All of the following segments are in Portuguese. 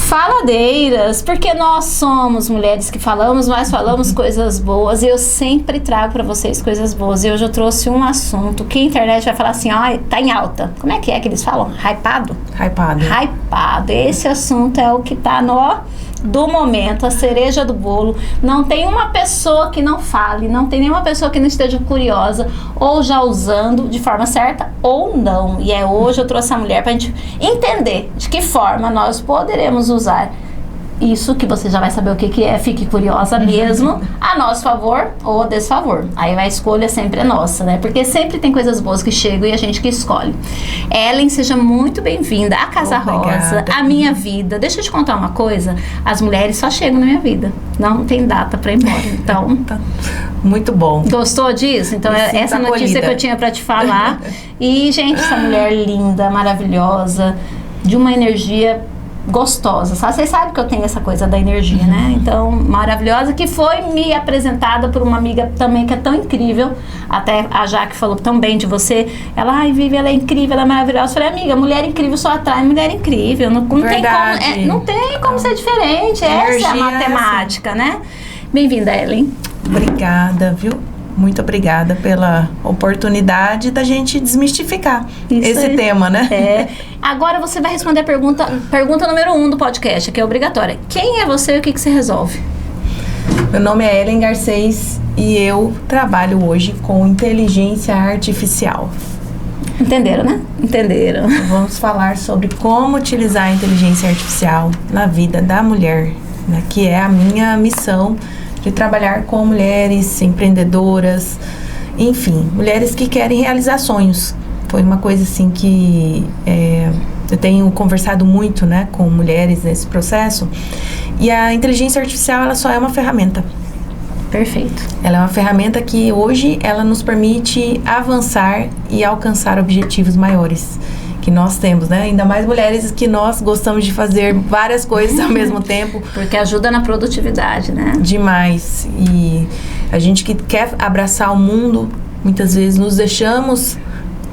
faladeiras, porque nós somos mulheres que falamos, mas falamos coisas boas, e eu sempre trago para vocês coisas boas. E hoje eu trouxe um assunto que a internet vai falar assim, ó, tá em alta. Como é que eles falam? Hypado? Hypado. Esse assunto é o que tá do momento, a cereja do bolo. Não tem uma pessoa que não fale, não tem nenhuma pessoa que não esteja curiosa, ou já usando de forma certa, ou não. E hoje eu trouxe a mulher pra gente entender de que forma nós poderemos usar isso, que você já vai saber o que é, fique curiosa mesmo, a nosso favor ou a desfavor. Aí a escolha sempre é nossa, né? Porque sempre tem coisas boas que chegam e a gente que escolhe. Ellen, seja muito bem-vinda à Casa Rosa, à minha vida. Deixa eu te contar uma coisa, as mulheres só chegam na minha vida, não tem data pra ir embora, então... Muito bom. Gostou disso? Então, essa notícia que eu tinha pra te falar. E, gente, essa mulher linda, maravilhosa, de uma energia gostosa, sabe? Vocês sabem que eu tenho essa coisa da energia, né? Então, maravilhosa, que foi me apresentada por uma amiga também que é tão incrível, até a Jaque falou tão bem de você, ela, ai, Vivi, ela é incrível, ela é maravilhosa. Eu falei, amiga, mulher incrível só atrai mulher incrível, não tem como ser diferente, essa é a matemática, né? Bem-vinda, Ellen. Obrigada, viu? Muito obrigada pela oportunidade da gente desmistificar esse tema, né? Agora você vai responder a pergunta número 1 do podcast, que é obrigatória. Quem é você e o que você resolve? Meu nome é Ellen Garcês e eu trabalho hoje com inteligência artificial. Entenderam, né? Entenderam. Vamos falar sobre como utilizar a inteligência artificial na vida da mulher, né? Que é a minha missão de trabalhar com mulheres empreendedoras, enfim, mulheres que querem realizar sonhos. Foi uma coisa assim que eu tenho conversado muito, né, com mulheres nesse processo. E a inteligência artificial, ela só é uma ferramenta. Perfeito. Ela é uma ferramenta que hoje ela nos permite avançar e alcançar objetivos maiores que nós temos, né? Ainda mais mulheres que nós gostamos de fazer várias coisas ao mesmo tempo. Porque ajuda na produtividade, né? Demais. E a gente que quer abraçar o mundo, muitas vezes nos deixamos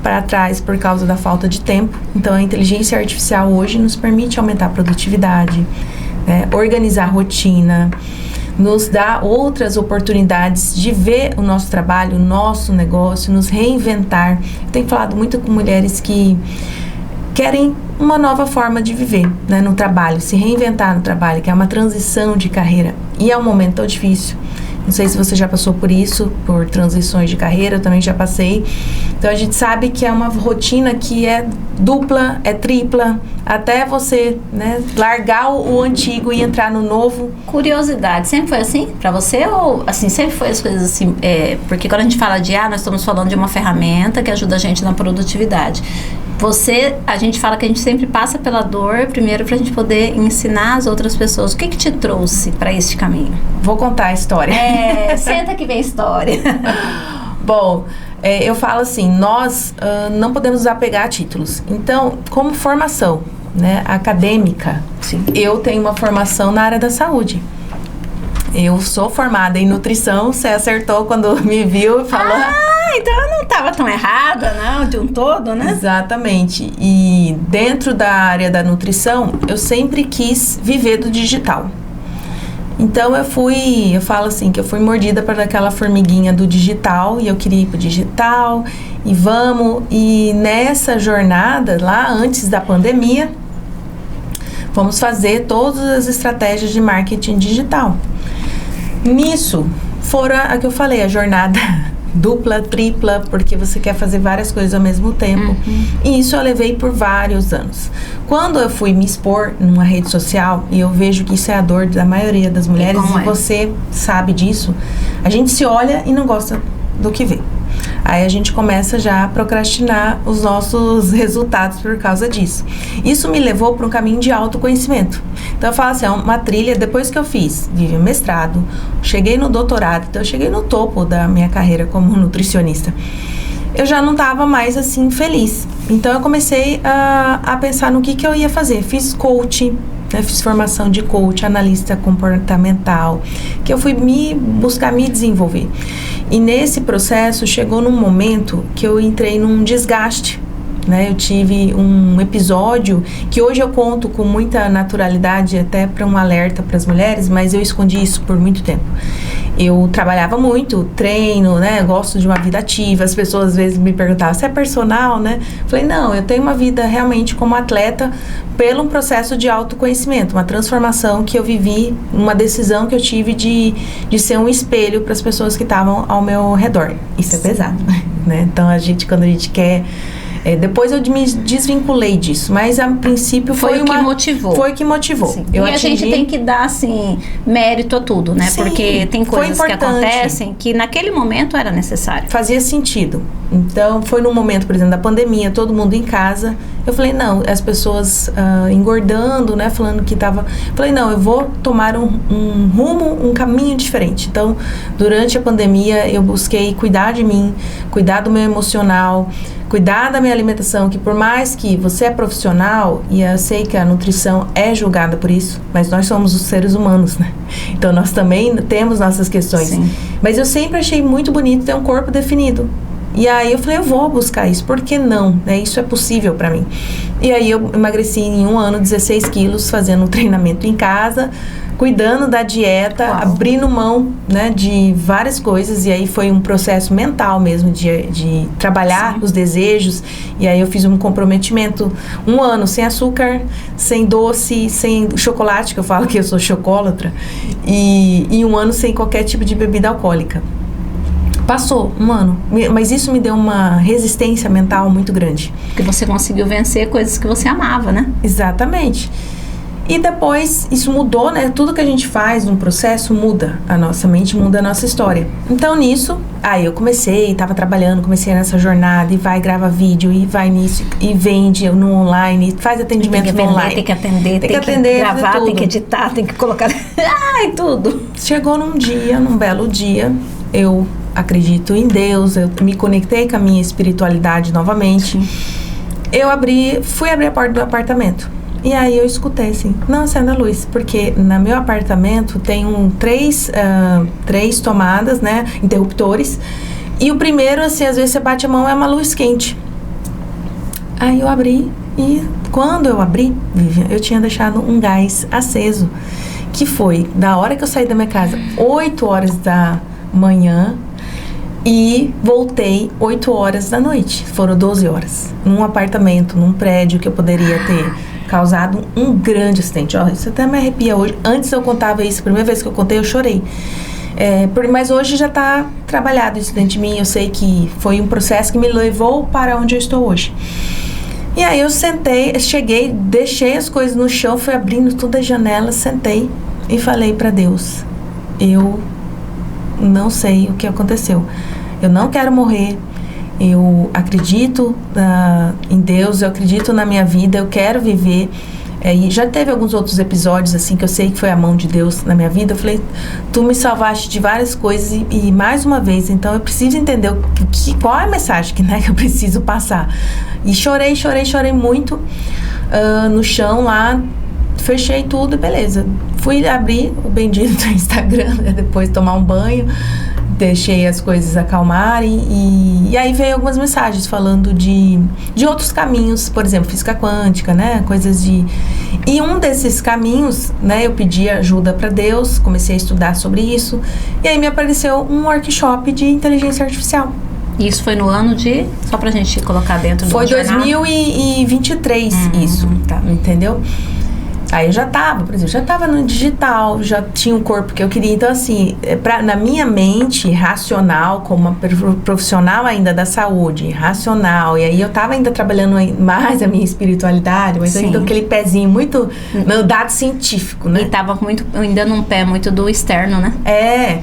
para trás por causa da falta de tempo. Então, a inteligência artificial hoje nos permite aumentar a produtividade, né? Organizar a rotina, nos dá outras oportunidades de ver o nosso trabalho, o nosso negócio, nos reinventar. Eu tenho falado muito com mulheres que querem uma nova forma de viver, né, no trabalho, se reinventar no trabalho, que é uma transição de carreira. E é um momento tão difícil. Não sei se você já passou por isso, por transições de carreira, eu também já passei. Então a gente sabe que é uma rotina que é dupla, é tripla, até você, né, largar o antigo e entrar no novo. Curiosidade, sempre foi assim pra você? Ou assim, sempre foi as coisas assim? Porque quando a gente fala de nós estamos falando de uma ferramenta que ajuda a gente na produtividade. A gente fala que a gente sempre passa pela dor primeiro pra gente poder ensinar as outras pessoas. O que te trouxe pra este caminho? Vou contar a história. Senta que vem história. Bom, eu falo assim, nós não podemos desapegar a títulos. Então, como formação, né, acadêmica, sim, eu tenho uma formação na área da saúde. Eu sou formada em nutrição, você acertou quando me viu e falou... então eu não estava tão errada, não, de um todo, né? Exatamente. E dentro da área da nutrição, eu sempre quis viver do digital. Então eu falo assim, que eu fui mordida por aquela formiguinha do digital, e eu queria ir pro digital, e vamos. E nessa jornada, lá antes da pandemia, vamos fazer todas as estratégias de marketing digital. Nisso, fora a que eu falei, a jornada dupla, tripla, porque você quer fazer várias coisas ao mesmo tempo. E isso eu levei por vários anos. Quando eu fui me expor numa rede social, e eu vejo que isso é a dor da maioria das mulheres, e você sabe disso, a gente se olha e não gosta do que vê. Aí a gente começa já a procrastinar os nossos resultados por causa disso. Isso me levou para um caminho de autoconhecimento. Então eu falo assim, é uma trilha, depois que eu fiz mestrado, cheguei no doutorado, então eu cheguei no topo da minha carreira como nutricionista. Eu já não estava mais assim feliz. Então eu comecei a pensar no que eu ia fazer. Fiz coaching, né? Fiz formação de coach, analista comportamental, que eu fui buscar me desenvolver. E nesse processo chegou num momento que eu entrei num desgaste né? Eu tive um episódio que hoje eu conto com muita naturalidade, até para um alerta para as mulheres, mas eu escondi isso por muito tempo. Eu trabalhava muito, treino, né? Gosto de uma vida ativa. As pessoas às vezes me perguntavam, você é personal, né? Falei, não, eu tenho uma vida realmente como atleta pelo um processo de autoconhecimento, uma transformação que eu vivi, uma decisão que eu tive de ser um espelho para as pessoas que estavam ao meu redor. Isso é pesado, né? Então, quando a gente quer... depois eu me desvinculei disso, mas a princípio foi o que motivou. Foi o que motivou. Sim. E a gente tem que dar, assim, mérito a tudo, né? Sim, porque tem coisas que acontecem que naquele momento era necessário. Fazia sentido. Então, foi num momento, por exemplo, da pandemia, todo mundo em casa. Eu falei, não, as pessoas engordando, né? Falando que tava... Falei, não, eu vou tomar um rumo, um caminho diferente. Então, durante a pandemia, eu busquei cuidar de mim, cuidar do meu emocional, cuidar da minha alimentação, que por mais que você é profissional, e eu sei que a nutrição é julgada por isso, mas nós somos os seres humanos, né? Então, nós também temos nossas questões. Sim. Mas eu sempre achei muito bonito ter um corpo definido. E aí eu falei, eu vou buscar isso, por que não? Né? Isso é possível pra mim. E aí eu emagreci em 1 ano 16 quilos, fazendo um treinamento em casa, cuidando da dieta, Uau. abrindo mão, né, de várias coisas. E aí foi um processo mental mesmo, de trabalhar os desejos. E aí eu fiz um comprometimento, 1 ano sem açúcar, sem doce, sem chocolate, que eu falo que eu sou chocólatra, e 1 ano sem qualquer tipo de bebida alcoólica. Passou 1 ano, mas isso me deu uma resistência mental muito grande. Porque você conseguiu vencer coisas que você amava, né? Exatamente. E depois isso mudou, né? Tudo que a gente faz num processo muda a nossa mente, muda a nossa história. Então nisso, aí eu tava trabalhando, comecei nessa jornada, e vai, grava vídeo, e vai nisso, e vende no online, faz atendimento tem que vender, online. Tem que atender, tem que gravar, tem que editar, tem que colocar... Ai, tudo. Chegou num belo dia, eu acredito em Deus, eu me conectei com a minha espiritualidade novamente. Sim. Eu fui abrir a porta do apartamento. E aí eu escutei assim, não acenda a luz, porque no meu apartamento tem 3 tomadas, né, interruptores, e o primeiro, assim, às vezes você bate a mão, é uma luz quente. Aí eu abri, e quando eu abri, Vivian, eu tinha deixado um gás aceso, que foi da hora que eu saí da minha casa, 8 horas da manhã, e voltei 8 horas da noite. Foram 12 horas. Num apartamento, num prédio que eu poderia ter causado um grande acidente. Ó, isso até me arrepia hoje. Antes eu contava isso, a primeira vez que eu contei eu chorei. Mas hoje já está trabalhado isso dentro de mim. Eu sei que foi um processo que me levou para onde eu estou hoje. E aí eu cheguei, deixei as coisas no chão, fui abrindo todas as janelas, sentei e falei para Deus, eu não sei o que aconteceu. Eu não quero morrer. Eu acredito em Deus, eu acredito na minha vida, eu quero viver. E já teve alguns outros episódios assim que eu sei que foi a mão de Deus na minha vida. Eu falei, tu me salvaste de várias coisas e mais uma vez, então eu preciso entender qual é a mensagem que eu preciso passar. E chorei muito no chão lá. Fechei tudo, beleza. Fui abrir o bendito do Instagram, né? Depois tomar um banho, deixei as coisas acalmarem e aí veio algumas mensagens falando de outros caminhos, por exemplo, física quântica, né? Coisas de... E um desses caminhos, né? Eu pedi ajuda para Deus, comecei a estudar sobre isso e aí me apareceu um workshop de inteligência artificial. Isso foi no ano de... Só pra gente colocar dentro do Foi jornal. 2023, isso, tá. Entendeu? Aí eu já tava, por exemplo, já tava no digital, já tinha um corpo que eu queria. Então, assim, na minha mente racional, como uma profissional ainda da saúde, racional, e aí eu tava ainda trabalhando mais a minha espiritualidade, mas ainda aquele pezinho muito no dado científico, né? E tava ainda num pé muito do externo, né?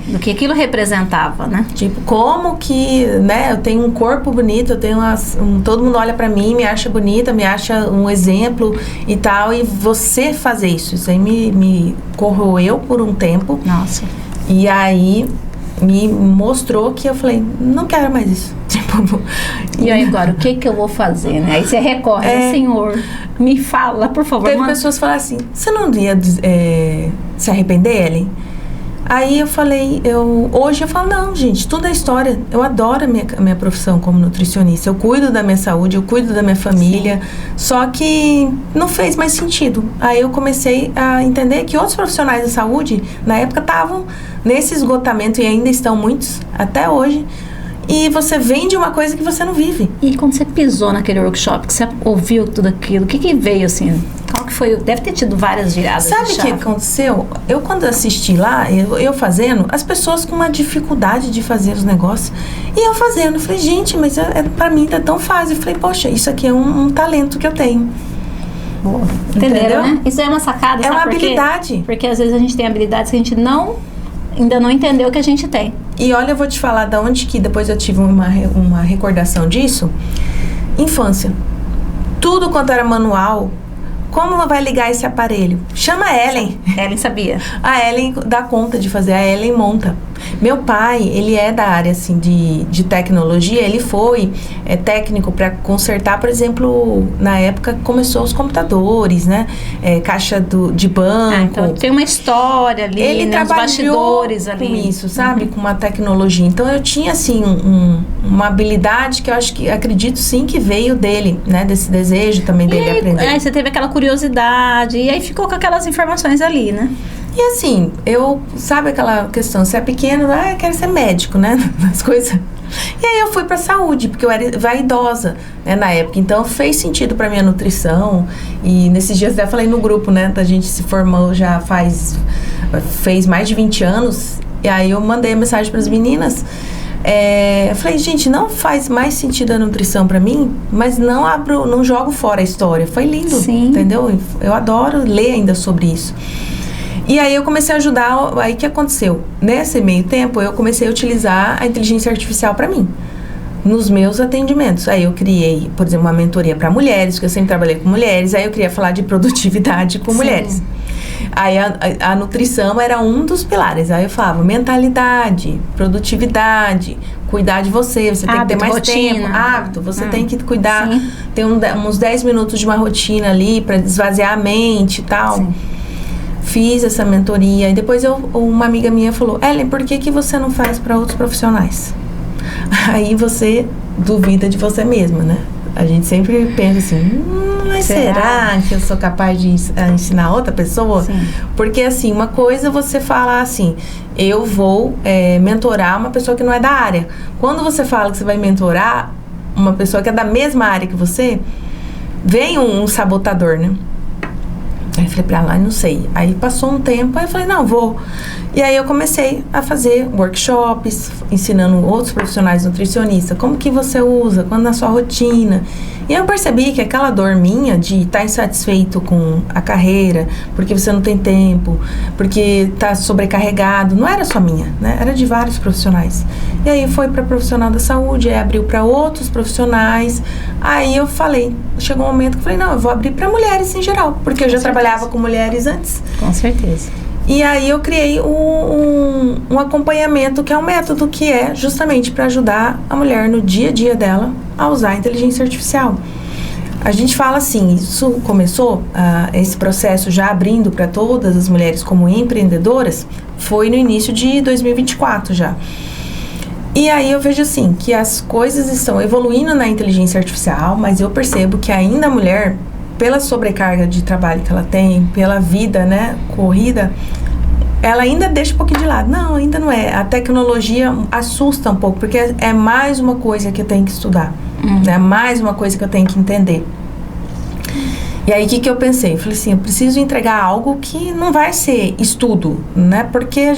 Do que aquilo representava, né? Tipo, como que, né, eu tenho um corpo bonito, eu tenho todo mundo olha pra mim, me acha bonita, me acha um exemplo e tal, e você fazer isso aí me corroeu por um tempo. Nossa. E aí me mostrou que eu falei, não quero mais isso. Tipo, e aí agora, o que eu vou fazer, né? Aí você recorre, Senhor, me fala, por favor. Teve pessoas que falaram assim, você não ia se arrepender, Ellen? Aí eu falei, hoje eu falo, não, gente, tudo é história. Eu adoro a minha profissão como nutricionista. Eu cuido da minha saúde, eu cuido da minha família. Sim. Só que não fez mais sentido. Aí eu comecei a entender que outros profissionais da saúde, na época, estavam nesse esgotamento, e ainda estão muitos, até hoje. E você vende uma coisa que você não vive. E quando você pisou naquele workshop, que você ouviu tudo aquilo, o que veio assim? Qual que foi? Deve ter tido várias viradas. Sabe o que aconteceu? Eu, quando assisti lá, eu fazendo, as pessoas com uma dificuldade de fazer os negócios. E eu fazendo. Eu falei, gente, mas pra mim tá tão fácil. Eu falei, poxa, isso aqui é um talento que eu tenho. Boa. Entenderam, né? Isso é uma sacada. É uma habilidade. Porque às vezes a gente tem habilidades que a gente ainda não entendeu que a gente tem. E olha, eu vou te falar da onde que depois eu tive uma recordação disso. Infância. Tudo quanto era manual. Como vai ligar esse aparelho? Chama a Ellen. Ellen sabia. A Ellen dá conta de fazer, a Ellen monta. Meu pai, ele é da área assim, de tecnologia, ele foi técnico para consertar, por exemplo, na época começou os computadores, né? Caixa de banco. Então tem uma história ali, ele né? Os bastidores ali. Com isso, sabe? Com uma tecnologia. Então eu tinha assim uma habilidade que eu acredito sim que veio dele, né? Desse desejo também dele aprender. Aí você teve aquela curiosidade e aí ficou com aquelas informações ali, né? E assim, sabe aquela questão, você é pequeno, eu quero ser médico, né? As coisas. E aí eu fui pra saúde, porque eu era vaidosa, né, na época. Então fez sentido pra minha nutrição. E nesses dias até falei no grupo, né? A gente se formou já fez mais de 20 anos. E aí eu mandei a mensagem pras meninas. Eu falei, gente, não faz mais sentido a nutrição pra mim, mas não jogo fora a história. Foi lindo, sim, entendeu? Eu adoro ler ainda sobre isso. E aí eu comecei a ajudar, aí o que aconteceu? Nesse meio tempo, eu comecei a utilizar a inteligência artificial para mim, nos meus atendimentos. Aí eu criei, por exemplo, uma mentoria para mulheres, porque eu sempre trabalhei com mulheres, aí eu queria falar de produtividade com mulheres. Aí a nutrição era um dos pilares. Aí eu falava mentalidade, produtividade, cuidar de você tem que ter mais tempo, hábito, você tem que cuidar, ter uns 10 minutos de uma rotina ali para esvaziar a mente e tal. Sim. Fiz essa mentoria e depois uma amiga minha falou, Ellen, por que você não faz para outros profissionais? Aí você duvida de você mesma, né? A gente sempre pensa assim, mas será que eu sou capaz de ensinar outra pessoa? Sim. Porque assim, uma coisa você falar assim, eu vou mentorar uma pessoa que não é da área. Quando você fala que você vai mentorar uma pessoa que é da mesma área que você, vem um sabotador, né? Aí eu falei pra ela, não sei. Aí passou um tempo, aí eu falei, não, vou. E aí eu comecei a fazer workshops, ensinando outros profissionais nutricionistas, como que você usa, quando na sua rotina. E eu percebi que aquela dor minha de estar insatisfeito com a carreira, porque você não tem tempo, porque tá sobrecarregado, não era só minha, né? Era de vários profissionais. E aí foi para profissional da saúde, aí abriu para outros profissionais. Aí eu falei, chegou um momento que eu falei, não, eu vou abrir para mulheres em geral, porque eu já trabalhava com mulheres antes. Com certeza. E aí eu criei um acompanhamento, que é um método que é justamente para ajudar a mulher no dia a dia dela a usar a inteligência artificial. A gente fala assim, isso começou, esse processo já abrindo para todas as mulheres como empreendedoras, foi no início de 2024 já. E aí eu vejo assim, que as coisas estão evoluindo na inteligência artificial, mas eu percebo que ainda a mulher, pela sobrecarga de trabalho que ela tem, pela vida, né, corrida, ela ainda deixa um pouquinho de lado. Não, ainda não é. A tecnologia assusta um pouco, porque é mais uma coisa que eu tenho que estudar. É mais uma coisa que eu tenho que entender. E aí, o que eu pensei? Eu falei assim, eu preciso entregar algo que não vai ser estudo, né? Porque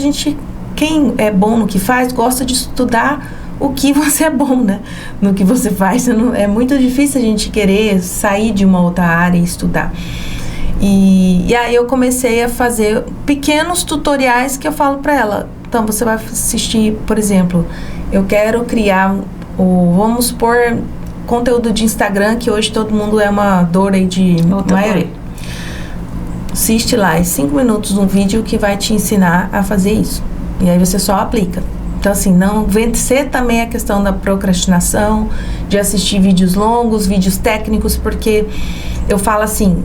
quem é bom no que faz, gosta de estudar o que você é bom, né? No que você faz. É muito difícil a gente querer sair de uma outra área e estudar. E aí eu comecei a fazer pequenos tutoriais que eu falo pra ela. Então, você vai assistir, por exemplo, eu quero criar, vamos supor, conteúdo de Instagram, que hoje todo mundo é uma dor aí de maioria. Assiste lá, 5 minutos um vídeo que vai te ensinar a fazer isso. E aí você só aplica. Então, assim, não vencer também a questão da procrastinação, de assistir vídeos longos, vídeos técnicos, porque eu falo assim,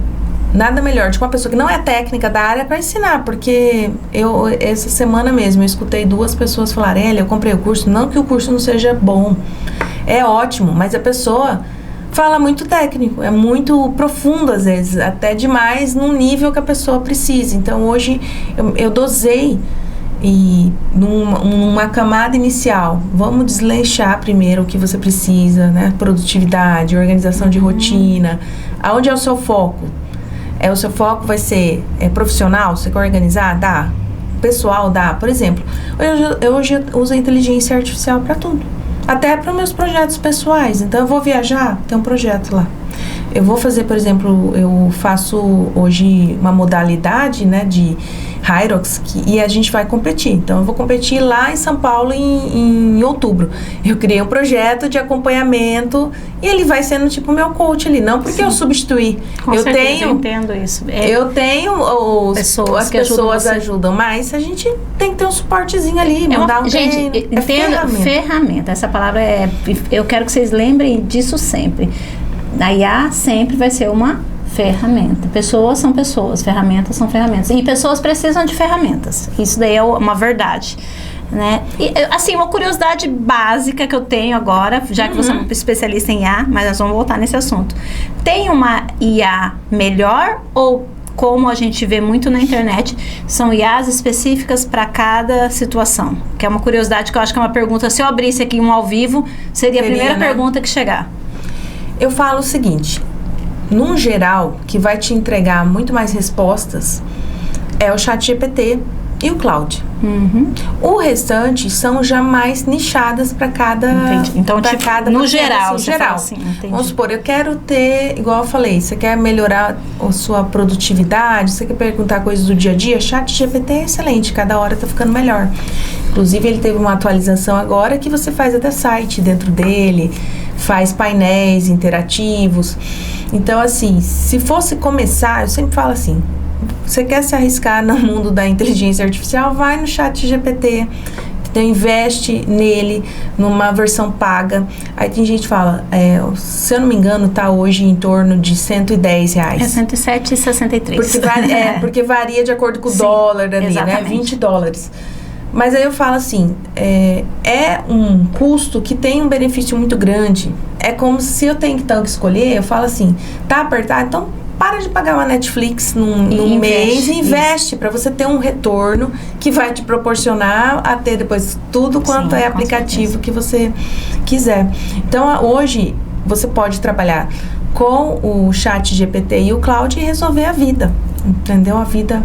nada melhor de uma pessoa que não é técnica da área para ensinar, porque essa semana mesmo, eu escutei 2 pessoas falarem, eu comprei o curso, não que o curso não seja bom, é ótimo, mas a pessoa fala muito técnico, é muito profundo às vezes, até demais num nível que a pessoa precisa. Então hoje eu dosei e numa camada inicial, vamos desleixar primeiro o que você precisa, né? Produtividade, organização de rotina, aonde é o seu foco? O seu foco vai ser profissional, você quer organizar? Dá. Pessoal, dá. Por exemplo, eu hoje uso a inteligência artificial para tudo. Até para meus projetos pessoais. Então, eu vou viajar, tem um projeto lá. Eu vou fazer, por exemplo, eu faço hoje uma modalidade, né, de Hyrox, e a gente vai competir. Então, eu vou competir lá em São Paulo em outubro. Eu criei um projeto de acompanhamento e ele vai sendo tipo meu coach ali. Não porque eu substituí. Com certeza, eu entendo isso. Eu tenho as pessoas ajudam, mas a gente tem que ter um suportezinho ali, mandar um treino. Gente, entenda, ferramenta. Essa palavra eu quero que vocês lembrem disso sempre. A IA sempre vai ser uma ferramenta. Pessoas são pessoas, ferramentas são ferramentas. E pessoas precisam de ferramentas. Isso daí é uma verdade, né? E, assim, uma curiosidade básica que eu tenho agora, já que você é uma especialista em IA, mas nós vamos voltar nesse assunto. Tem uma IA melhor ou, como a gente vê muito na internet, são IAs específicas para cada situação? Que é uma curiosidade que eu acho que é uma pergunta. Se eu abrisse aqui um ao vivo, seria a primeira pergunta que chegar. Eu falo o seguinte, num geral, que vai te entregar muito mais respostas, é o ChatGPT e o Claude. O restante são já mais nichadas para cada... Entendi. Então, tipo, cada no geral, assim, geral. Assim, vamos supor, eu quero ter, igual eu falei, você quer melhorar a sua produtividade, você quer perguntar coisas do dia a dia, ChatGPT é excelente, cada hora tá ficando melhor. Inclusive, ele teve uma atualização agora que você faz até site dentro dele, faz painéis interativos. Então, assim, se fosse começar, eu sempre falo assim, você quer se arriscar no mundo da inteligência artificial, vai no ChatGPT, então investe nele numa versão paga. Aí tem gente que fala, se eu não me engano, tá hoje em torno de R$110. É R$107,63. Porque varia de acordo com o dólar ali, exatamente, né? $20. Mas aí eu falo assim, é um custo que tem um benefício muito grande. É como se eu tenho que escolher, eu falo assim, tá apertado, então para de pagar uma Netflix num mês e investe para você ter um retorno que vai te proporcionar a ter depois tudo quanto é aplicativo que você quiser. Então, hoje, você pode trabalhar com o ChatGPT e o Claude e resolver a vida, entendeu? A vida...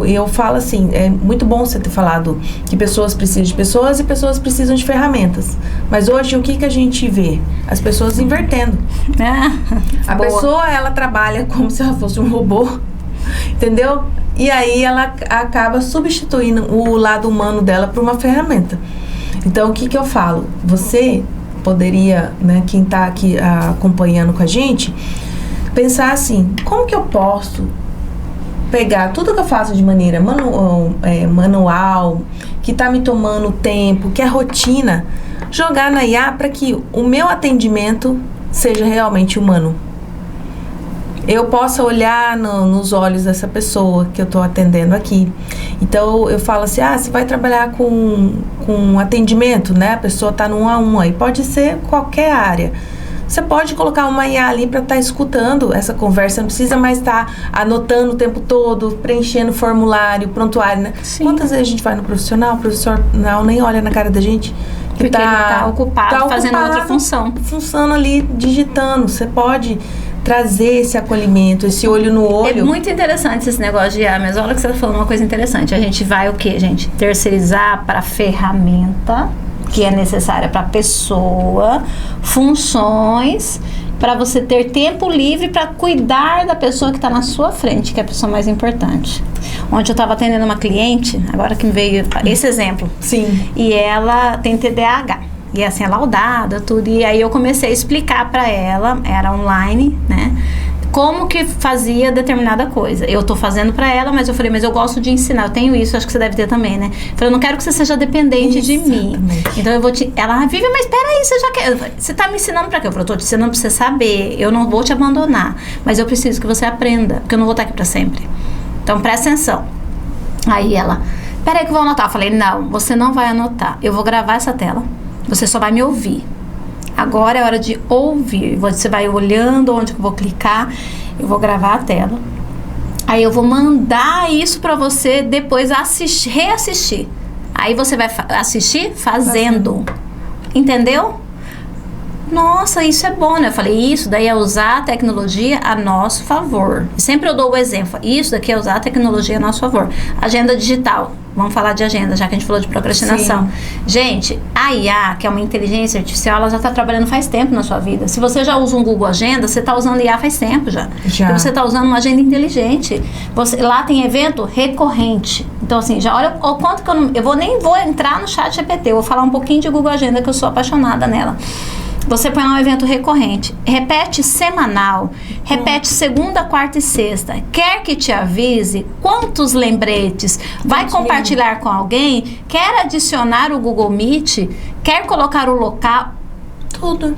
eu falo assim, é muito bom você ter falado que pessoas precisam de pessoas e pessoas precisam de ferramentas. Mas hoje, o que a gente vê? As pessoas invertendo. A pessoa, ela trabalha como se ela fosse um robô, entendeu? E aí, ela acaba substituindo o lado humano dela por uma ferramenta. Então, o que eu falo? Você poderia, né, quem está aqui acompanhando com a gente, pensar assim, como que eu posso pegar tudo que eu faço de maneira manual, que está me tomando tempo, que é rotina, jogar na IA para que o meu atendimento seja realmente humano. Eu possa olhar nos olhos dessa pessoa que eu estou atendendo aqui. Então, eu falo assim, você vai trabalhar com atendimento, né? A pessoa está no 1 a 1 aí. Pode ser qualquer área. Você pode colocar uma IA ali para estar escutando essa conversa, não precisa mais estar anotando o tempo todo, preenchendo formulário, prontuário, né? Sim. Quantas vezes a gente vai no profissional, o profissional nem olha na cara da gente, porque ele está ocupado fazendo outra função. Função ali, digitando. Você pode trazer esse acolhimento, esse olho no olho. É muito interessante esse negócio de IA, mas olha que você está falando uma coisa interessante. A gente vai o quê, gente? Terceirizar para a ferramenta que é necessária para a pessoa, funções, para você ter tempo livre para cuidar da pessoa que está na sua frente, que é a pessoa mais importante. Ontem eu estava atendendo uma cliente, agora que me veio esse exemplo. Sim. E ela tem TDAH. E assim, é laudada, tudo. E aí eu comecei a explicar para ela, era online, né? como que fazia determinada coisa. Eu tô fazendo pra ela, mas eu falei, mas eu gosto de ensinar, eu tenho isso, acho que você deve ter também, né? Eu falei, eu não quero que você seja dependente de mim. Então eu vou te... Ela, Vivian, mas peraí, você já quer... Falei, você tá me ensinando pra quê? Eu falei, eu tô te ensinando pra você saber, eu não vou te abandonar, mas eu preciso que você aprenda, porque eu não vou estar aqui pra sempre. Então presta atenção. Aí ela, peraí que eu vou anotar. Eu falei, não, você não vai anotar, eu vou gravar essa tela, você só vai me ouvir. Agora é hora de ouvir. Você vai olhando onde eu vou clicar. Eu vou gravar a tela. Aí eu vou mandar isso pra você depois reassistir. Aí você vai assistir fazendo. Entendeu? Nossa, isso é bom, né? Eu falei, isso daí é usar a tecnologia a nosso favor. Sempre eu dou o exemplo. Isso daqui é usar a tecnologia a nosso favor. Agenda digital. Vamos falar de agenda, já que a gente falou de procrastinação. Sim. Gente, a IA, que é uma inteligência artificial, ela já está trabalhando faz tempo na sua vida. Se você já usa um Google Agenda, você está usando IA faz tempo já. Porque você está usando uma agenda inteligente. Lá tem evento recorrente. Então, assim, já olha o quanto que eu nem vou entrar no chat GPT. Eu vou falar um pouquinho de Google Agenda, que eu sou apaixonada nela. Você põe lá um evento recorrente, repete semanal, repete segunda, quarta e sexta. Quer que te avise quantos lembretes, vai compartilhar com alguém, quer adicionar o Google Meet, quer colocar o local,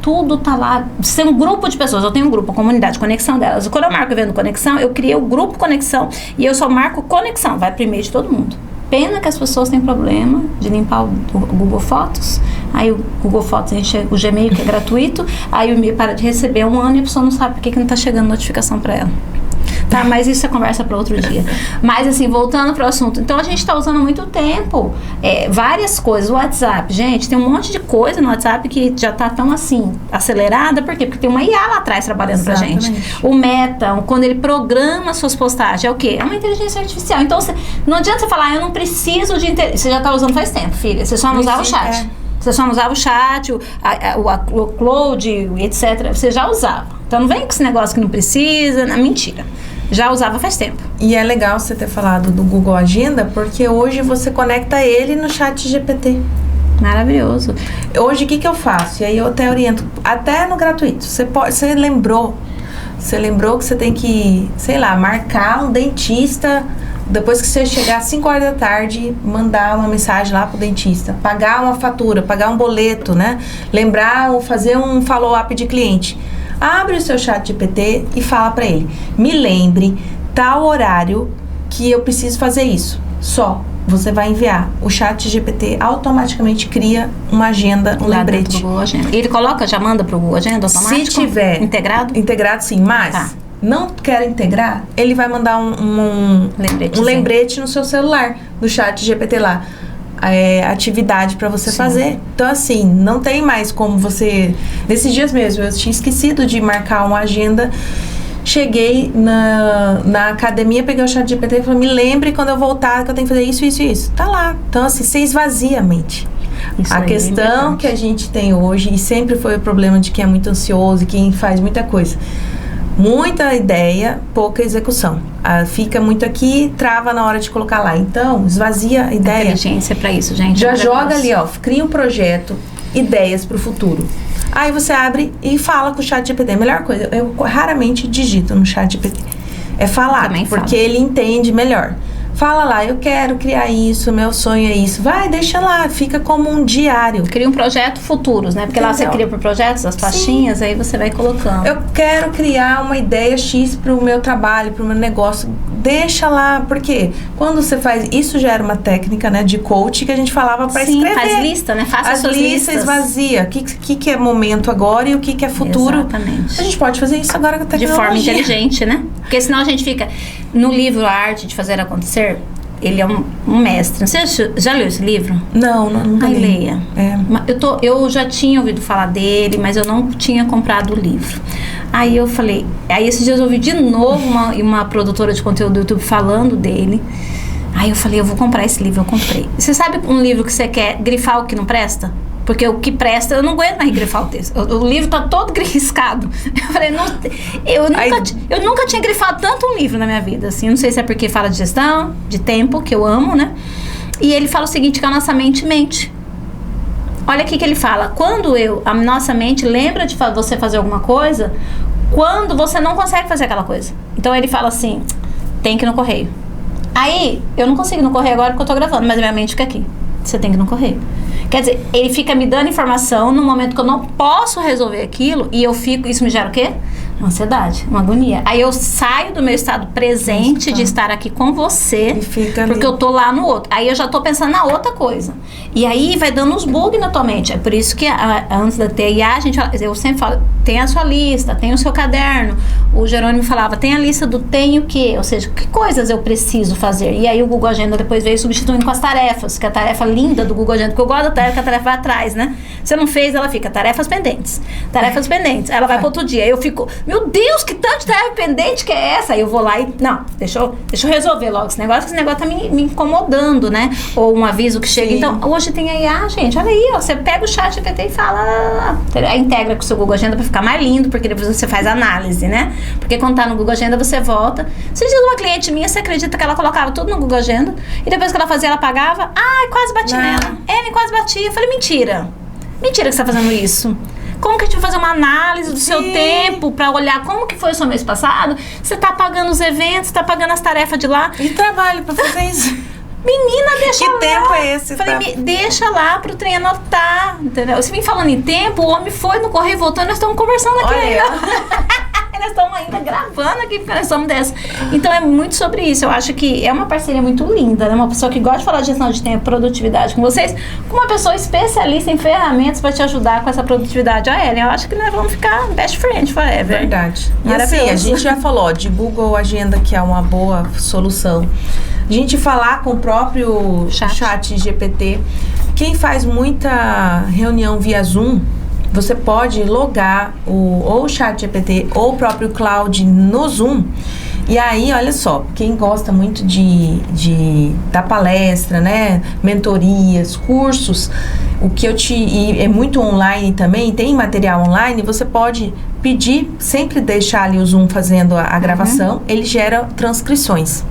tudo tá lá. Ser um grupo de pessoas, eu tenho um grupo, a comunidade, conexão delas. Quando eu marco evento conexão, eu criei o grupo conexão e eu só marco conexão, vai pro e-mail de todo mundo. Pena que as pessoas têm problema de limpar o Google Fotos. Aí o Google Fotos enche o Gmail, que é gratuito. Aí o e-mail para de receber 1 ano e a pessoa não sabe por que não está chegando notificação para ela. Tá, mas isso é conversa para outro dia. Mas assim, voltando para o assunto. Então a gente está usando muito tempo várias coisas. O WhatsApp, gente, tem um monte de coisa no WhatsApp que já está tão assim, acelerada. Por quê? Porque tem uma IA lá atrás trabalhando pra gente. O Meta, quando ele programa suas postagens, é o quê? É uma inteligência artificial. Então não adianta você falar, eu não preciso de inteligência. Você já está usando faz tempo, filha. Você só não usava o chat. Você só não usava o chat, o Cloud, etc. Você já usava. Então não vem com esse negócio que não precisa. Não, mentira. Já usava faz tempo. E é legal você ter falado do Google Agenda, porque hoje você conecta ele no chat GPT. Maravilhoso. Hoje o que eu faço? E aí eu até oriento, até no gratuito. Você lembrou que você tem que, sei lá, marcar um dentista. Depois que você chegar às 5 horas da tarde, mandar uma mensagem lá pro dentista, pagar uma fatura, pagar um boleto, né? Lembrar ou fazer um follow-up de cliente. Abre o seu chat GPT e fala para ele, me lembre tal horário que eu preciso fazer isso. Só. Você vai enviar. O chat GPT automaticamente cria uma agenda, um lembrete. Do Google Agenda. Ele já manda pro Google Agenda automático? Se tiver integrado? Integrado sim, mas não quer integrar, ele vai mandar um lembrete no seu celular, no chat GPT lá. Atividade para você fazer. Então, assim, não tem mais como você... Nesses dias mesmo, eu tinha esquecido de marcar uma agenda. Cheguei na academia, peguei o chat GPT e falei, me lembre quando eu voltar que eu tenho que fazer isso, isso e isso. Tá lá. Então, assim, você esvazia a mente. A questão que a gente tem hoje, e sempre foi o problema de quem é muito ansioso e quem faz muita coisa. Muita ideia, pouca execução. Fica muito aqui, trava na hora de colocar lá. Então, esvazia a ideia. Inteligência para isso, gente. Já joga ali, cria um projeto, ideias para o futuro. Aí você abre e fala com o chat GPT. A melhor coisa, eu raramente digito no chat GPT. É falar, também porque ele entende melhor. Fala lá, eu quero criar isso, meu sonho é isso. Vai, deixa lá, fica como um diário. Cria um projeto futuros, né? Porque lá você cria por projetos, as pastinhas, aí você vai colocando. Eu quero criar uma ideia X pro meu trabalho, pro meu negócio. Deixa lá, porque quando você faz... Isso já era uma técnica, né, de coach que a gente falava para escrever. Faz lista, né? Faça as suas listas. Esvazia. O que é momento agora e o que é futuro. Exatamente. A gente pode fazer isso agora com a tecnologia. De forma inteligente, né? Porque senão a gente fica... No livro A Arte de Fazer Acontecer, ele é um mestre. Você já leu esse livro? Não li. Leia. Eu já tinha ouvido falar dele, mas eu não tinha comprado o livro. Aí eu falei... Aí esses dias eu ouvi de novo uma produtora de conteúdo do YouTube falando dele. Aí eu falei, eu vou comprar esse livro. Eu comprei. Você sabe um livro que você quer grifar o que não presta? Porque o que presta, eu não aguento mais grifar o texto. O livro tá todo riscado. Eu falei, eu nunca tinha grifado tanto um livro na minha vida, assim. Não sei se é porque fala de gestão, de tempo, que eu amo, né? E ele fala o seguinte, que a nossa mente mente. Olha aqui que ele fala. Quando a nossa mente lembra de você fazer alguma coisa, quando você não consegue fazer aquela coisa. Então ele fala assim, tem que ir no correio. Aí, eu não consigo ir no correio agora porque eu tô gravando, mas a minha mente fica aqui. Você tem que ir no correio. Quer dizer, ele fica me dando informação no momento que eu não posso resolver aquilo e eu fico... Isso me gera o quê? Uma ansiedade, uma agonia. Aí eu saio do meu estado presente de estar aqui com você, e fica porque ali. eu tô lá no outro. Aí eu já tô pensando na outra coisa. E aí vai dando uns bugs na tua mente. É por isso que antes da TIA, eu sempre falo, tem a sua lista, tem o seu caderno. O Jerônimo falava, tem a lista do tem o quê? Ou seja, que coisas eu preciso fazer? E aí o Google Agenda depois veio substituindo com as tarefas, que é a tarefa linda do Google Agenda, porque eu gosto da tarefa, que a tarefa vai atrás, né? Você não fez, ela fica, tarefas pendentes. Tarefas pendentes. Ela vai para outro dia. Aí eu fico, meu Deus, que tanto de tarefa pendente que é essa? Aí eu vou lá e, não, deixa eu resolver logo esse negócio tá me incomodando, né? Ou um aviso que chega. Sim. Então, hoje tem a IA, gente, olha aí, ó, você pega o chat GPT e fala, integra com o seu Google Agenda para ficar mais lindo, porque depois você faz análise, né? Porque quando tá no Google Agenda, você volta. Você diz uma cliente minha, você acredita que ela colocava tudo no Google Agenda e depois que ela fazia, ela apagava? Ai, quase bati nela. Ellen, quase bati. Eu falei, mentira. Mentira que você tá fazendo isso. Como que a gente vai fazer uma análise do seu tempo pra olhar como que foi o seu mês passado? Você tá pagando os eventos, tá pagando as tarefas de lá. E trabalho pra fazer isso. Menina, deixa lá. Que tempo é esse? Falei, deixa lá pro trem anotar, entendeu? Você vem falando em tempo, o homem foi no correio, voltou, nós estamos conversando aqui ainda. Nós estamos ainda gravando aqui, porque nós estamos dessa. Então, é muito sobre isso. Eu acho que é uma parceria muito linda, né? Uma pessoa que gosta de falar de gestão de tempo, produtividade com vocês, com uma pessoa especialista em ferramentas para te ajudar com essa produtividade. A Ellen, eu acho que nós vamos ficar best friend forever. Verdade. E assim, a gente já falou de Google Agenda, que é uma boa solução. A gente falar com o próprio chat GPT. Quem faz muita reunião via Zoom, você pode logar ou o chat GPT ou o próprio Cloud no Zoom. E aí, olha só, quem gosta muito de dar palestra, né? Mentorias, cursos, e é muito online também, tem material online, você pode pedir, sempre deixar ali o Zoom fazendo a gravação, ele gera transcrições.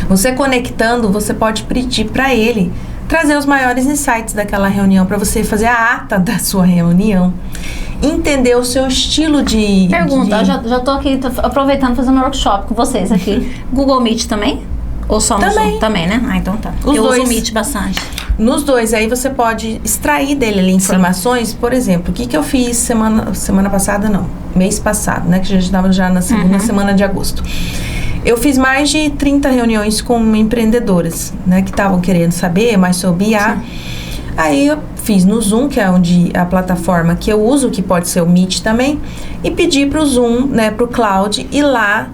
Você conectando, você pode pedir para ele trazer os maiores insights daquela reunião, para você fazer a ata da sua reunião, entender o seu estilo de... Pergunta, já tô aqui aproveitando fazendo um workshop com vocês aqui. Google Meet também? Ou só no Zoom? Também, né? Ah, então tá. Eu uso o Meet bastante. Nos dois, aí você pode extrair dele ali informações. Por exemplo, o que eu fiz semana passada, não, mês passado, né? Que já estava já na segunda semana de agosto. Eu fiz mais de 30 reuniões com empreendedoras, né, que estavam querendo saber mais sobre IA. Aí eu fiz no Zoom, que é a plataforma que eu uso, que pode ser o Meet também, e pedi para o Zoom, né, para o Cloud, ir lá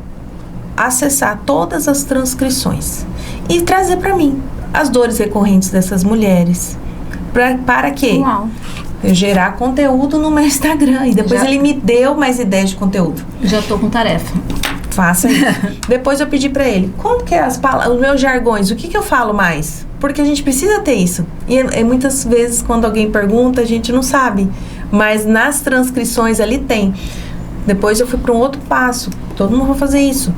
acessar todas as transcrições e trazer para mim as dores recorrentes dessas mulheres. Para quê? Uau. Eu gerar conteúdo no meu Instagram. E depois ele me deu mais ideias de conteúdo. Já tô com tarefa. Faça isso. Depois eu pedi pra ele, como que é os meus jargões, o que eu falo mais? Porque a gente precisa ter isso. E muitas vezes, quando alguém pergunta, a gente não sabe. Mas nas transcrições ali tem. Depois eu fui para um outro passo. Todo mundo vai fazer isso.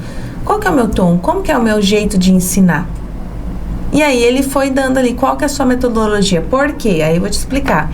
Qual que é o meu tom? Como que é o meu jeito de ensinar? E aí ele foi dando ali, qual que é a sua metodologia? Por quê? Aí eu vou te explicar.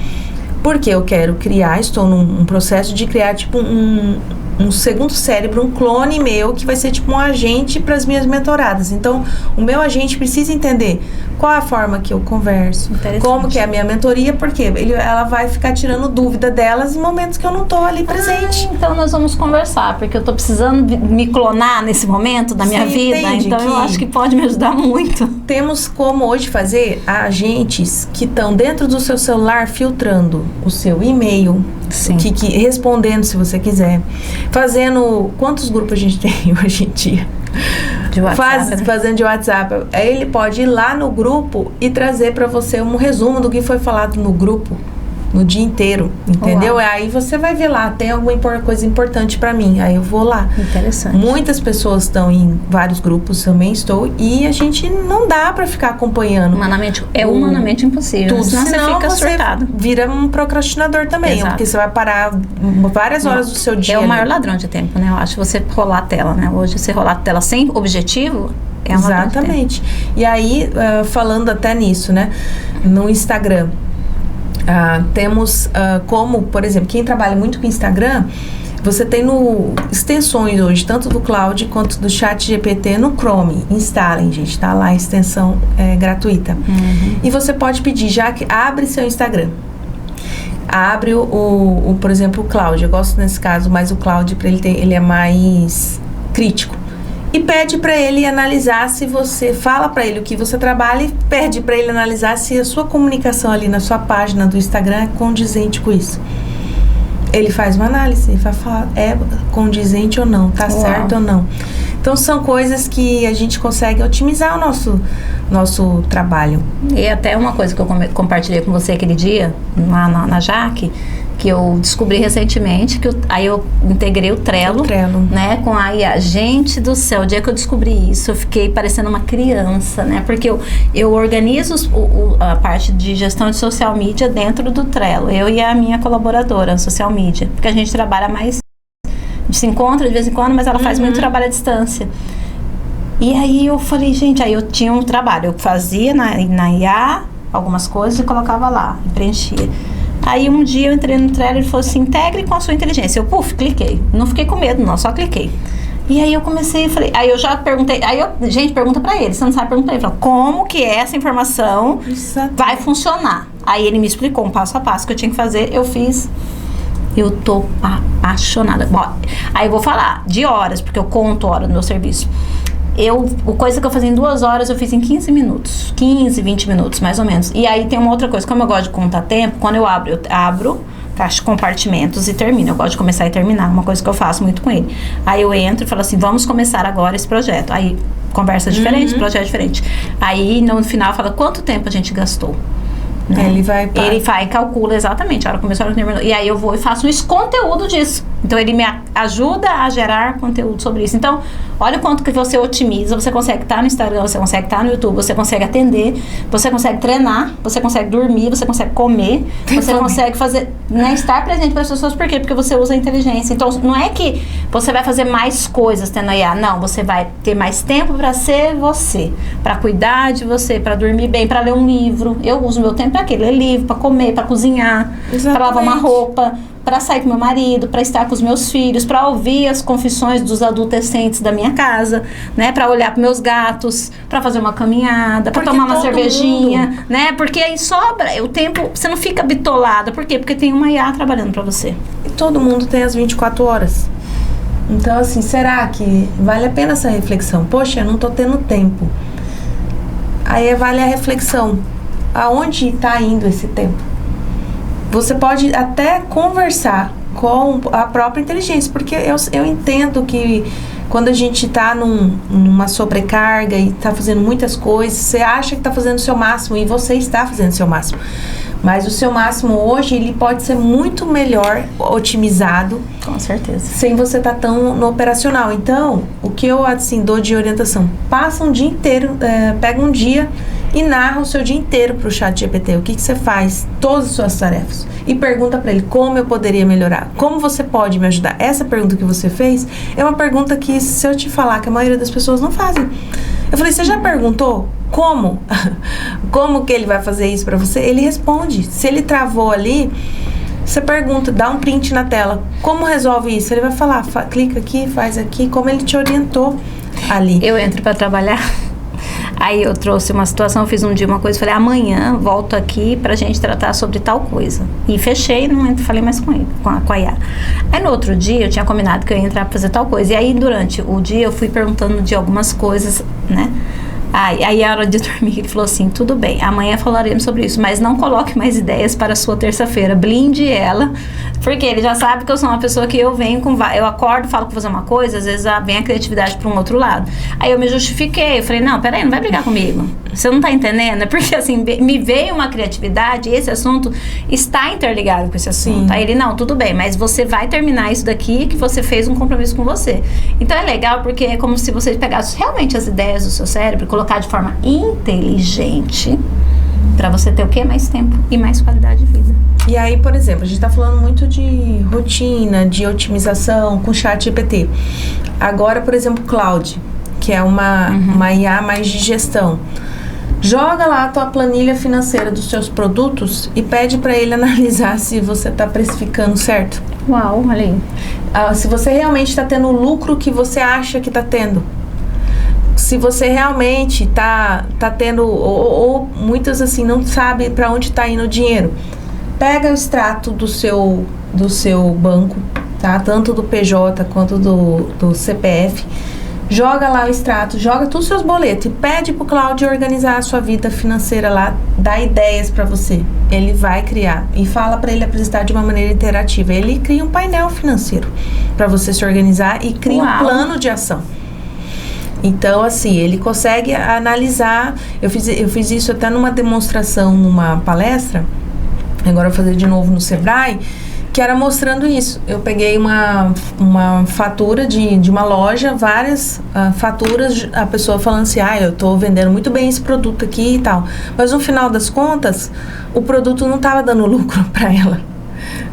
Porque eu quero criar, estou num processo de criar tipo um segundo cérebro, um clone meu, que vai ser tipo um agente para as minhas mentoradas. Então, o meu agente precisa entender qual é a forma que eu converso, como que é a minha mentoria, porque ela vai ficar tirando dúvida delas em momentos que eu não tô ali presente. Então, nós vamos conversar, porque eu tô precisando me clonar nesse momento da minha vida, então eu acho que pode me ajudar muito. Temos como hoje fazer agentes que estão dentro do seu celular filtrando o seu e-mail, respondendo se você quiser, fazendo... Quantos grupos a gente tem hoje em dia? De WhatsApp, fazendo de WhatsApp. Aí ele pode ir lá no grupo e trazer para você um resumo do que foi falado no grupo no dia inteiro, entendeu? Uau. Aí você vai ver lá, tem alguma coisa importante para mim, aí eu vou lá. Interessante. Muitas pessoas estão em vários grupos, também estou, e a gente não dá para ficar acompanhando. Humanamente impossível. Tudo. Senão você fica surtado. Vira um procrastinador também. Exato. Porque você vai parar várias horas do seu dia. É o maior ladrão de tempo, né? Eu acho você rolar a tela, né? Hoje você rolar a tela sem objetivo é um ladrão de tempo. Exatamente. E aí, falando até nisso, né? No Instagram, temos como, por exemplo, quem trabalha muito com Instagram, Você tem extensões hoje, tanto do Cloud quanto do ChatGPT no Chrome. Instalem, gente, tá lá, a extensão é gratuita. E você pode pedir, já que abre seu Instagram. Abre por exemplo, o Cloud. Eu gosto nesse caso, mas o Cloud, ele é mais crítico. E pede para ele analisar se você fala para ele o que você trabalha e pede para ele analisar se a sua comunicação ali na sua página do Instagram é condizente com isso. Ele faz uma análise, ele vai falar, é condizente ou não, tá certo ou não. Então, são coisas que a gente consegue otimizar o nosso trabalho. E até uma coisa que eu compartilhei com você aquele dia, lá na Jaque, que eu descobri recentemente, aí eu integrei o Trello, né, com a IA. Gente do céu, o dia que eu descobri isso, eu fiquei parecendo uma criança, né, porque eu organizo a parte de gestão de social media dentro do Trello, eu e a minha colaboradora, social media, porque a gente trabalha mais, se encontra de vez em quando, mas ela faz muito trabalho à distância. E aí eu falei, gente, aí eu tinha um trabalho, eu fazia na IA algumas coisas e colocava lá, e preenchia. Aí um dia eu entrei no Trello e ele falou assim, integre com a sua inteligência. Eu, cliquei. Não fiquei com medo, não, só cliquei. E aí eu comecei, aí eu já perguntei, gente, pergunta pra ele, você não sabe, pergunta pra ele, fala, como que essa informação vai funcionar? Aí ele me explicou um passo a passo que eu tinha que fazer, eu fiz. Eu tô apaixonada. Bom, aí eu vou falar de horas, porque eu conto hora do meu serviço. A coisa que eu fazia em 2 horas, eu fiz em 15 minutos. 15, 20 minutos, mais ou menos. E aí tem uma outra coisa, como eu gosto de contar tempo, quando eu abro caixa compartimentos e termino. Eu gosto de começar e terminar, uma coisa que eu faço muito com ele. Aí eu entro e falo assim, vamos começar agora esse projeto. Aí, conversa diferente, projeto diferente. Aí, no final, fala, quanto tempo a gente gastou? Né? Ele vai e calcula exatamente a hora que começou, a hora que terminou. E aí eu vou e faço esse conteúdo disso. Então ele me ajuda a gerar conteúdo sobre isso. Então, olha o quanto que você otimiza. Você consegue estar no Instagram, você consegue estar no YouTube, você consegue atender, você consegue treinar, você consegue dormir, você consegue comer, você consegue fazer, né, estar presente para as pessoas. Por quê? Porque você usa a inteligência. Então, não é que você vai fazer mais coisas tendo a IA. Não, você vai ter mais tempo para ser você, para cuidar de você, para dormir bem, para ler um livro. Eu uso meu tempo para quê? Ler livro, para comer, para cozinhar, para lavar uma roupa, para sair com meu marido, para estar com os meus filhos, para ouvir as confissões dos adolescentes da minha casa, né? Para olhar para meus gatos, para fazer uma caminhada, para tomar uma cervejinha, né? Porque aí sobra o tempo, você não fica bitolada. Por quê? Porque tem uma IA trabalhando para você. E todo mundo tem as 24 horas. Então, assim, será que vale a pena essa reflexão? Poxa, eu não tô tendo tempo. Aí vale a reflexão. Aonde está indo esse tempo? Você pode até conversar com a própria inteligência, porque eu entendo que quando a gente está numa sobrecarga e está fazendo muitas coisas, você acha que está fazendo o seu máximo e você está fazendo o seu máximo. Mas o seu máximo hoje, ele pode ser muito melhor otimizado. Com certeza. Sem você estar tão no operacional. Então, o que eu, assim, dou de orientação? Passa um dia inteiro, pega um dia e narra o seu dia inteiro para o ChatGPT. O que você faz? Todas as suas tarefas. E pergunta para ele como eu poderia melhorar. Como você pode me ajudar? Essa pergunta que você fez é uma pergunta que, se eu te falar, que a maioria das pessoas não fazem. Eu falei, você já perguntou como? Como que ele vai fazer isso para você? Ele responde. Se ele travou ali, você pergunta, dá um print na tela. Como resolve isso? Ele vai falar, clica aqui, faz aqui, como ele te orientou ali. Eu entro para trabalhar. Aí eu trouxe uma situação, fiz um dia uma coisa, falei, amanhã volto aqui pra gente tratar sobre tal coisa. E fechei, não falei mais com ele, com a IA. Aí no outro dia eu tinha combinado que eu ia entrar pra fazer tal coisa. E aí durante o dia eu fui perguntando de algumas coisas, né? Aí a hora de dormir ele falou assim, tudo bem, amanhã falaremos sobre isso, mas não coloque mais ideias para a sua terça-feira, blinde ela, porque ele já sabe que eu sou uma pessoa que eu acordo, falo que vou fazer uma coisa, às vezes vem a criatividade para um outro lado. Aí eu me justifiquei, eu falei, não, peraí, não vai brigar comigo, você não tá entendendo? É porque assim, me veio uma criatividade e esse assunto está interligado com esse assunto. Sim. Aí ele, não, tudo bem, mas você vai terminar isso daqui que você fez um compromisso com você. Então é legal porque é como se você pegasse realmente as ideias do seu cérebro, colocar de forma inteligente para você ter o quê? Mais tempo e mais qualidade de vida. E aí, por exemplo, a gente tá falando muito de rotina, de otimização com o ChatGPT. Agora, por exemplo, Cloud, que é uma IA mais de gestão. Joga lá a tua planilha financeira dos seus produtos e pede para ele analisar se você tá precificando certo. Uau, olha aí. Se você realmente está tendo o lucro que você acha que está tendo. Se você realmente tá tendo, ou muitas assim, não sabe para onde está indo o dinheiro. Pega o extrato do seu banco, tá? Tanto do PJ quanto do CPF. Joga lá o extrato, joga todos os seus boletos e pede pro Cláudio organizar a sua vida financeira lá, dá ideias para você. Ele vai criar e fala para ele apresentar de uma maneira interativa. Ele cria um painel financeiro para você se organizar e cria um plano de ação. Então, assim, ele consegue analisar. Eu fiz isso até numa demonstração, numa palestra. Agora eu vou fazer de novo no Sebrae, que era mostrando isso. Eu peguei uma fatura de uma loja, várias faturas, a pessoa falando assim, eu tô vendendo muito bem esse produto aqui e tal. Mas no final das contas, o produto não tava dando lucro para ela.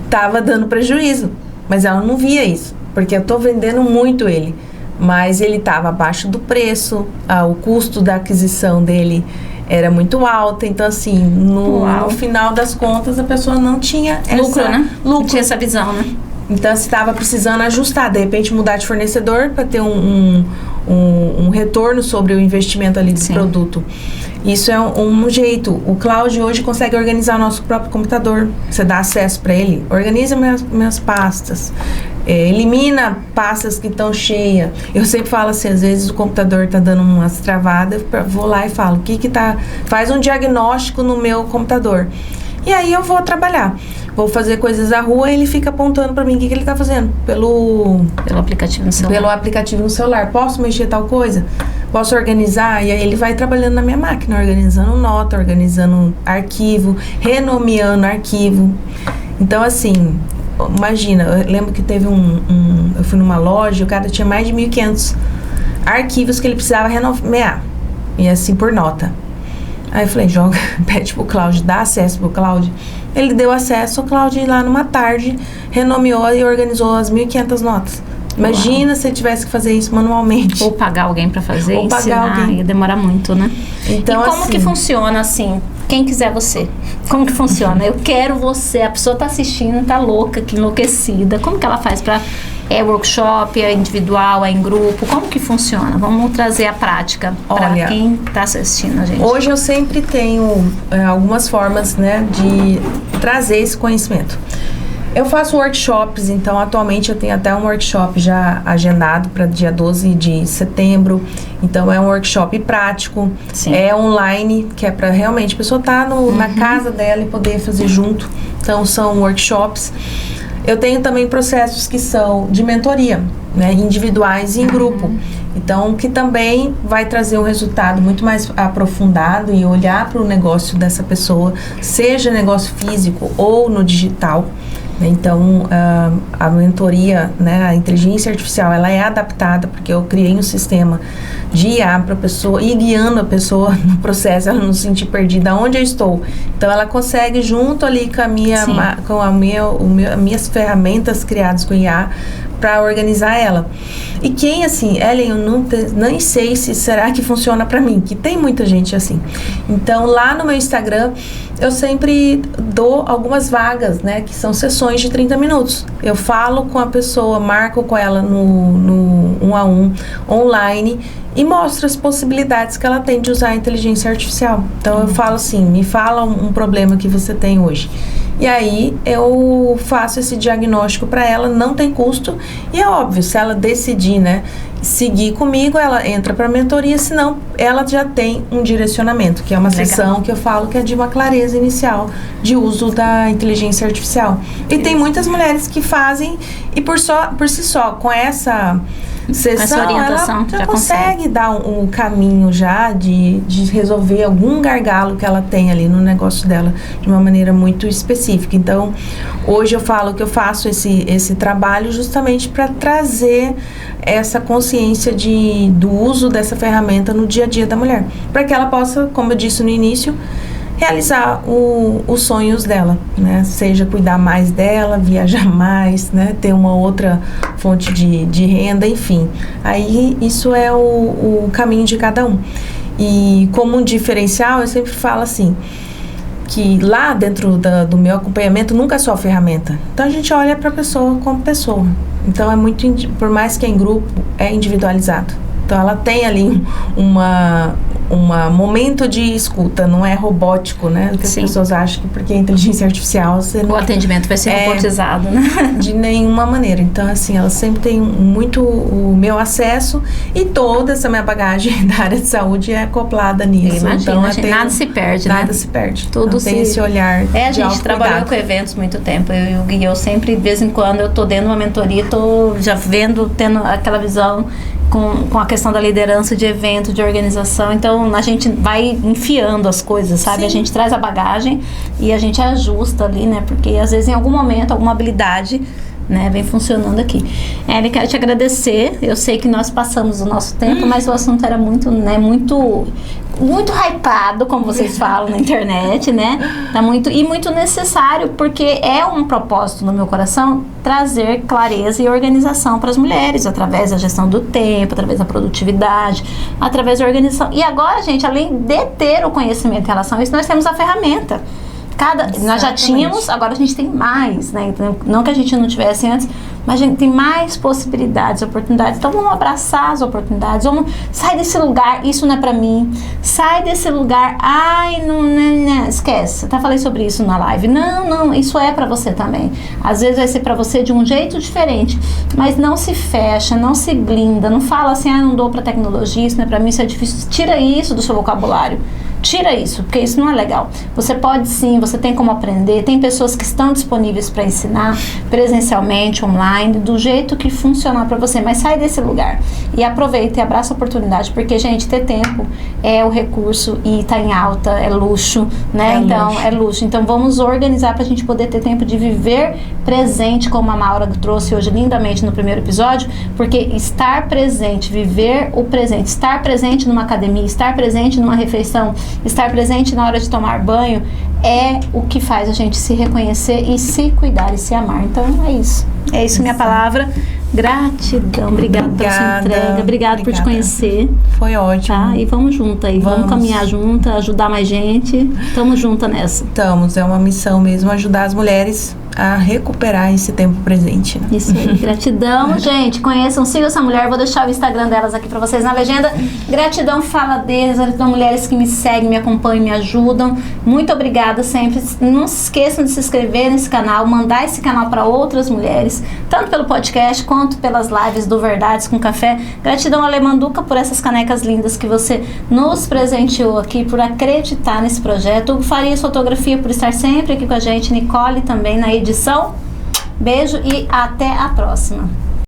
Tava dando prejuízo. Mas ela não via isso, porque eu tô vendendo muito ele. Mas ele tava abaixo do preço, o custo da aquisição dele era muito alta, então assim, no final das contas a pessoa não tinha lucro, né? Não tinha essa visão, né? Então você estava precisando ajustar, de repente mudar de fornecedor para ter um retorno sobre o investimento ali do produto. Isso é um jeito. O Cláudio hoje consegue organizar o nosso próprio computador. Você dá acesso para ele. Organiza minhas pastas. Elimina pastas que estão cheias. Eu sempre falo assim, às vezes o computador está dando umas travadas, vou lá e falo, faz um diagnóstico no meu computador. E aí eu vou trabalhar. Vou fazer coisas à rua e ele fica apontando para mim o que ele está fazendo. Pelo aplicativo no celular. Pelo aplicativo no celular. Posso mexer tal coisa? Posso organizar? E aí ele vai trabalhando na minha máquina, organizando nota, organizando arquivo, renomeando arquivo. Então, assim, imagina, eu lembro que teve eu fui numa loja, o cara tinha mais de 1.500 arquivos que ele precisava renomear. E assim, por nota. Aí eu falei, pede pro Cláudio, dá acesso pro Cláudio. Ele deu acesso, o Cláudio lá numa tarde, renomeou e organizou as 1.500 notas. Imagina se ele tivesse que fazer isso manualmente. Ou pagar alguém para fazer, ou pagar alguém. Ia demorar muito, né? Então, e como que funciona assim? Quem quiser você. Como que funciona? Eu quero você. A pessoa tá assistindo, tá louca, enlouquecida. Como que ela faz para... É workshop, é individual, é em grupo? Como que funciona? Vamos trazer a prática para quem está assistindo a gente. Hoje eu sempre tenho algumas formas, né, de trazer esse conhecimento. Eu faço workshops, então atualmente eu tenho até um workshop já agendado para dia 12 de setembro. Então é um workshop prático, é online, que é para realmente a pessoa estar na casa dela e poder fazer junto. Então são workshops. Eu tenho também processos que são de mentoria, né, individuais e em grupo. Então, que também vai trazer um resultado muito mais aprofundado e olhar para o negócio dessa pessoa, seja negócio físico ou no digital. Então, a mentoria, né, a inteligência artificial, ela é adaptada, porque eu criei um sistema de IA para a pessoa, ir guiando a pessoa no processo, ela não se sentir perdida onde eu estou. Então, ela consegue, junto ali com as minhas ferramentas criadas com IA, para organizar ela. E quem, assim, Ellen, eu nem sei se será que funciona para mim, que tem muita gente assim. Então, lá no meu Instagram, eu sempre dou algumas vagas, né, que são sessões de 30 minutos. Eu falo com a pessoa, marco com ela no 1-a-1, online, e mostro as possibilidades que ela tem de usar a inteligência artificial. Então, eu falo assim, me fala um problema que você tem hoje. E aí, eu faço esse diagnóstico para ela, não tem custo. E é óbvio, se ela decidir, né, seguir comigo, ela entra para a mentoria, senão ela já tem um direcionamento, que é uma sessão que eu falo que é de uma clareza inicial de uso da inteligência artificial. E tem muitas mulheres que fazem, e por si só, com essa sessão, ela já consegue dar um caminho já de resolver algum gargalo que ela tem ali no negócio dela de uma maneira muito específica. Então, hoje eu falo que eu faço esse trabalho justamente para trazer essa consciência do uso dessa ferramenta no dia a dia da mulher, para que ela possa, como eu disse no início, realizar os sonhos dela, né? Seja cuidar mais dela, viajar mais, né? Ter uma outra fonte de renda, enfim. Aí isso é o caminho de cada um. E como um diferencial, eu sempre falo assim, que lá dentro do meu acompanhamento nunca é só a ferramenta. Então a gente olha para a pessoa como pessoa. Então é muito, por mais que é em grupo, é individualizado. Então ela tem ali uma momento de escuta, não é robótico, né? O que as pessoas acham que porque é inteligência artificial você o atendimento vai ser robotizado, né? De nenhuma maneira. Então, assim, ela sempre tem muito o meu acesso e toda essa minha bagagem da área de saúde é acoplada nisso. Imagina, então, nada se perde, nada se perde. Tudo tem esse olhar a gente trabalhou com eventos muito tempo. Eu sempre, de vez em quando, eu tô dando uma mentoria, tô já tendo aquela visão com a questão da liderança de evento, de organização. Então, a gente vai enfiando as coisas, sabe? Sim. A gente traz a bagagem e a gente ajusta ali, né? Porque, às vezes, em algum momento, alguma habilidade, né, vem funcionando aqui. Ellen, quero te agradecer. Eu sei que nós passamos o nosso tempo, mas o assunto era muito, né, muito hypado, como vocês falam na internet, né? Tá muito necessário, porque é um propósito no meu coração trazer clareza e organização para as mulheres, através da gestão do tempo, através da produtividade, através da organização. E agora, gente, além de ter o conhecimento em relação a isso, nós temos a ferramenta. Nós já tínhamos, agora a gente tem mais, né? Então, não que a gente não tivesse antes, mas a gente tem mais possibilidades, oportunidades. Então vamos abraçar as oportunidades, sai desse lugar, isso não é pra mim, sai desse lugar, não, esquece, até falei sobre isso na live, não, isso é pra você também. Às vezes vai ser pra você de um jeito diferente, mas não se fecha, não se blinda, não fala assim, não dou pra tecnologia, isso não é pra mim, isso é difícil, tira isso do seu vocabulário. Tira isso, porque isso não é legal. Você pode sim, você tem como aprender, tem pessoas que estão disponíveis para ensinar presencialmente, online, do jeito que funcionar para você, mas sai desse lugar e aproveita e abraça a oportunidade, porque, gente, ter tempo é o recurso e tá em alta, é luxo, né? É luxo. Então vamos organizar para a gente poder ter tempo de viver presente, como a Maura trouxe hoje lindamente no primeiro episódio, porque estar presente, viver o presente, estar presente numa academia, estar presente numa refeição, estar presente na hora de tomar banho é o que faz a gente se reconhecer e se cuidar e se amar. Então é isso. É isso, minha palavra. Gratidão. Obrigada pela sua entrega. Obrigada por te conhecer. Foi ótimo. Tá? E vamos junto aí. Vamos caminhar junto, ajudar mais gente. Tamo junto nessa. É uma missão mesmo, ajudar as mulheres a recuperar esse tempo presente, né? Isso aí, gratidão, gente, conheçam, sigam essa mulher, vou deixar o Instagram delas aqui pra vocês na legenda. Gratidão, fala deles, gratidão, mulheres que me seguem, me acompanham, me ajudam, muito obrigada sempre. Não se esqueçam de se inscrever nesse canal, mandar esse canal para outras mulheres, tanto pelo podcast quanto pelas lives do Verdades com Café. Gratidão, Alemanduca, por essas canecas lindas que você nos presenteou aqui, por acreditar nesse projeto. Hugo Farias Fotografia, por estar sempre aqui com a gente, Nicole também na edição. Beijo e até a próxima.